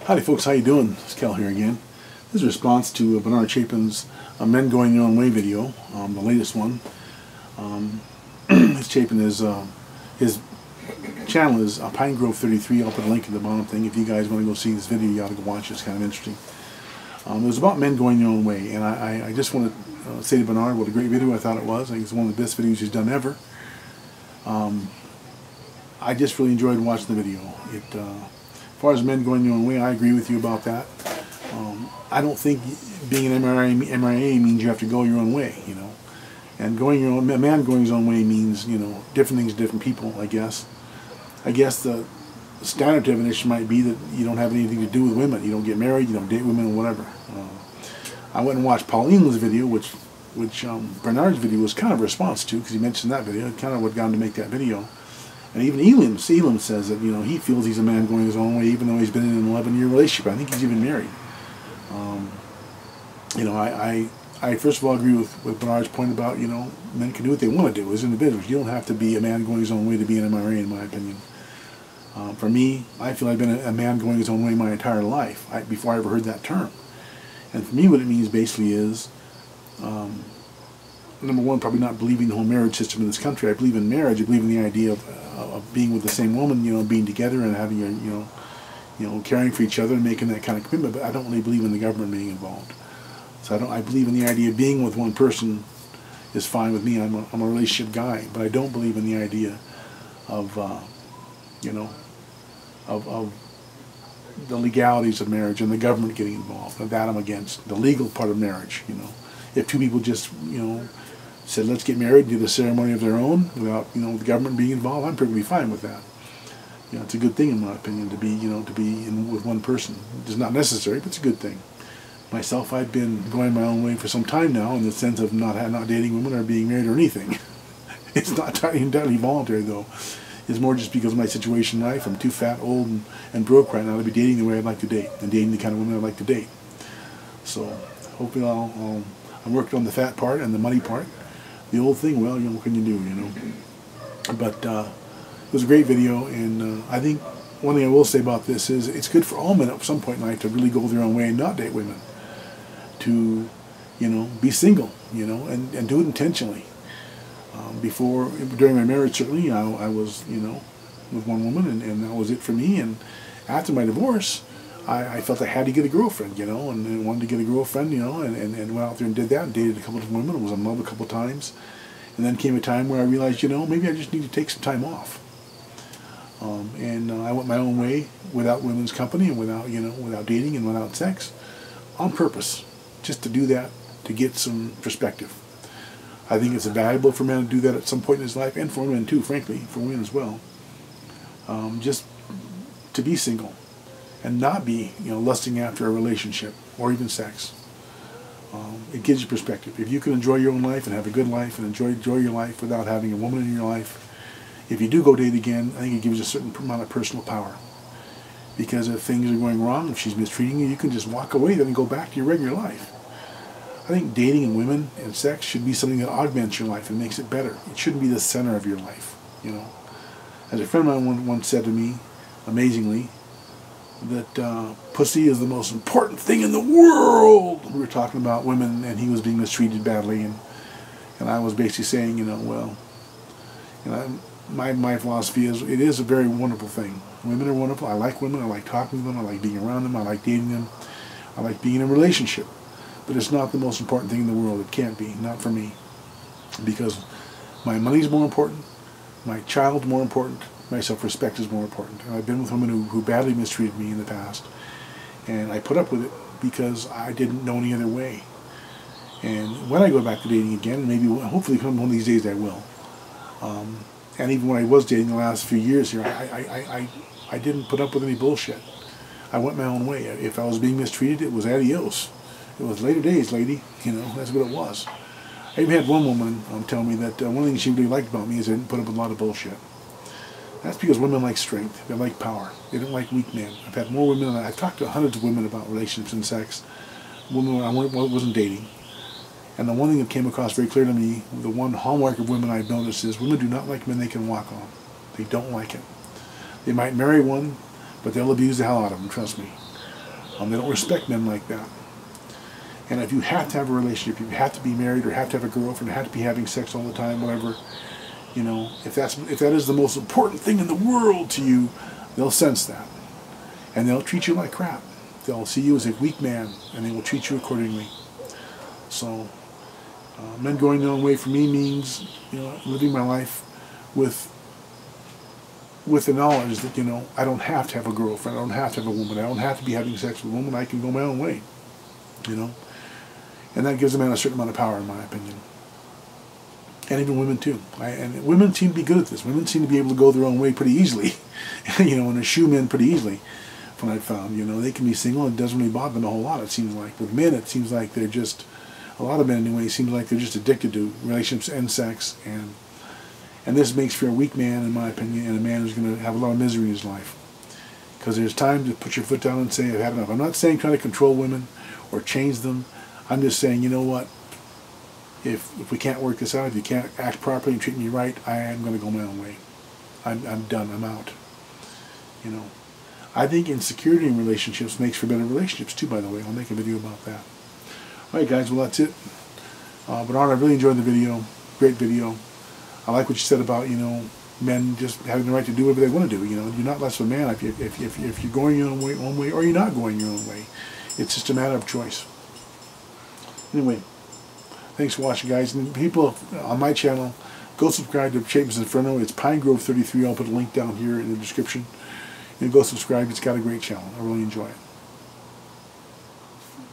Howdy folks, how you doing? It's Cal here again. This is a response to Bernard Chapin's Men Going Their Own Way video, the latest one. Chapin is, his channel is Pine Grove 33. I'll put a link in the bottom thing. If you guys want to go see this video, you ought to go watch it. It's kind of interesting. It was about men going their own way, and I just want to say to Bernard what a great video I thought it was. I think it's one of the best videos he's done ever. I just really enjoyed watching the video. As far as men going their own way, I agree with you about that. I don't think being an MIA means you have to go your own way, you know. And a man going his own way means, you know, different things to different people, I guess. I guess the standard definition might be that you don't have anything to do with women. You don't get married, you don't date women, or whatever. I went and watched Paul Elam's video, which Bernard's video was kind of a response to, because he mentioned that video. It kind of what got him to make that video. And even Elam says that, you know, he feels he's a man going his own way, even though he's been in an 11-year relationship. I think he's even married. You know, I first of all agree with Bernard's point about, you know, men can do what they want to do as individuals. You don't have to be a man going his own way to be an MRA, in my opinion. For me, I feel I've been a man going his own way my entire life, before I ever heard that term. And for me, what it means basically is, number one, probably not believing the whole marriage system in this country. I believe in marriage. I believe in the idea of being with the same woman, you know, being together and having a, you know, caring for each other and making that kind of commitment. But I don't really believe in the government being involved. So I believe in the idea of being with one person is fine with me. I'm a relationship guy, but I don't believe in the idea of, you know, of the legalities of marriage and the government getting involved. That I'm against. The legal part of marriage, you know. If two people just, you know, said let's get married and do the ceremony of their own without, you know, the government being involved, I'm perfectly fine with that. You know, it's a good thing in my opinion to be, you know, with one person. It's not necessary, but it's a good thing. Myself, I've been going my own way for some time now, in the sense of not dating women or being married or anything. It's not entirely voluntary though. It's more just because of my situation in life. I'm too fat, old, and broke right now to be dating the way I'd like to date and dating the kind of women I'd like to date. So hopefully I'm working on the fat part and the money part. The old thing, well, you know, what can you do, you know? But it was a great video, and I think one thing I will say about this is it's good for all men at some point in life to really go their own way and not date women. To, you know, be single, you know, and do it intentionally. During my marriage, certainly, I was, you know, with one woman, and that was it for me. And after my divorce, I felt I had to get a girlfriend, you know, and wanted to get a girlfriend, you know, and went out there and did that, and dated a couple of women, was in love a couple of times. And then came a time where I realized, you know, maybe I just need to take some time off. I went my own way without women's company and without, you know, without dating and without sex, on purpose, just to do that, to get some perspective. I think it's valuable for men to do that at some point in his life, and for women too, frankly, for women as well. Just to be single and not be, you know, lusting after a relationship or even sex. It gives you perspective. If you can enjoy your own life and have a good life and enjoy your life without having a woman in your life, if you do go date again, I think it gives you a certain amount of personal power. Because if things are going wrong, if she's mistreating you, you can just walk away then and go back to your regular life. I think dating and women and sex should be something that augments your life and makes it better. It shouldn't be the center of your life, you know. As a friend of mine once said to me, amazingly, that pussy is the most important thing in the world. We were talking about women, and he was being mistreated badly, and I was basically saying, you know, well, you know, my philosophy is it is a very wonderful thing. Women are wonderful. I like women. I like talking to them. I like being around them. I like dating them. I like being in a relationship. But it's not the most important thing in the world. It can't be. Not for me. Because my money's more important. My child's more important. My self-respect is more important. And I've been with women who badly mistreated me in the past. And I put up with it because I didn't know any other way. And when I go back to dating again, maybe, hopefully one of these days I will. And even when I was dating the last few years here, I didn't put up with any bullshit. I went my own way. If I was being mistreated, it was adios. It was later days, lady. You know, that's what it was. I even had one woman tell me that one thing she really liked about me is I didn't put up with a lot of bullshit. That's because women like strength. They like power. They don't like weak men. I've had more women, I've talked to hundreds of women about relationships and sex. Women I wasn't dating. And the one thing that came across very clear to me, the one hallmark of women I've noticed is women do not like men they can walk on. They don't like it. They might marry one, but they'll abuse the hell out of them, trust me. They don't respect men like that. And if you have to have a relationship, you have to be married or have to have a girlfriend, have to be having sex all the time, whatever, you know, if that is the most important thing in the world to you, they'll sense that. And they'll treat you like crap. They'll see you as a weak man, and they will treat you accordingly. So, men going their own way for me means, you know, living my life with the knowledge that, you know, I don't have to have a girlfriend, I don't have to have a woman, I don't have to be having sex with a woman, I can go my own way, you know. And that gives a man a certain amount of power, in my opinion. And even women too. And women seem to be good at this. Women seem to be able to go their own way pretty easily, you know, and eschew men pretty easily. From what I've found, you know, they can be single and it doesn't really bother them a whole lot. It seems like with men, it seems like they're just, a lot of men anyway, it seems like they're just addicted to relationships and sex, and this makes for a weak man, in my opinion, and a man who's going to have a lot of misery in his life. Because there's time to put your foot down and say, I've had enough. I'm not saying trying to control women or change them. I'm just saying, you know what, if we can't work this out, if you can't act properly and treat me right, I am going to go my own way. I'm done. I'm out. You know, I think insecurity in relationships makes for better relationships too, by the way. I'll make a video about that. Alright guys, well that's it. Bernard, I really enjoyed the video. Great video. I like what you said about, you know, men just having the right to do whatever they want to do. You know, you're not less of a man if you're going your own way or you're not going your own way. It's just a matter of choice. Anyway, thanks for watching, guys. And people on my channel, go subscribe to Chapin's Inferno. It's Pine Grove 33. I'll put a link down here in the description. And go subscribe. It's got a great channel. I really enjoy it.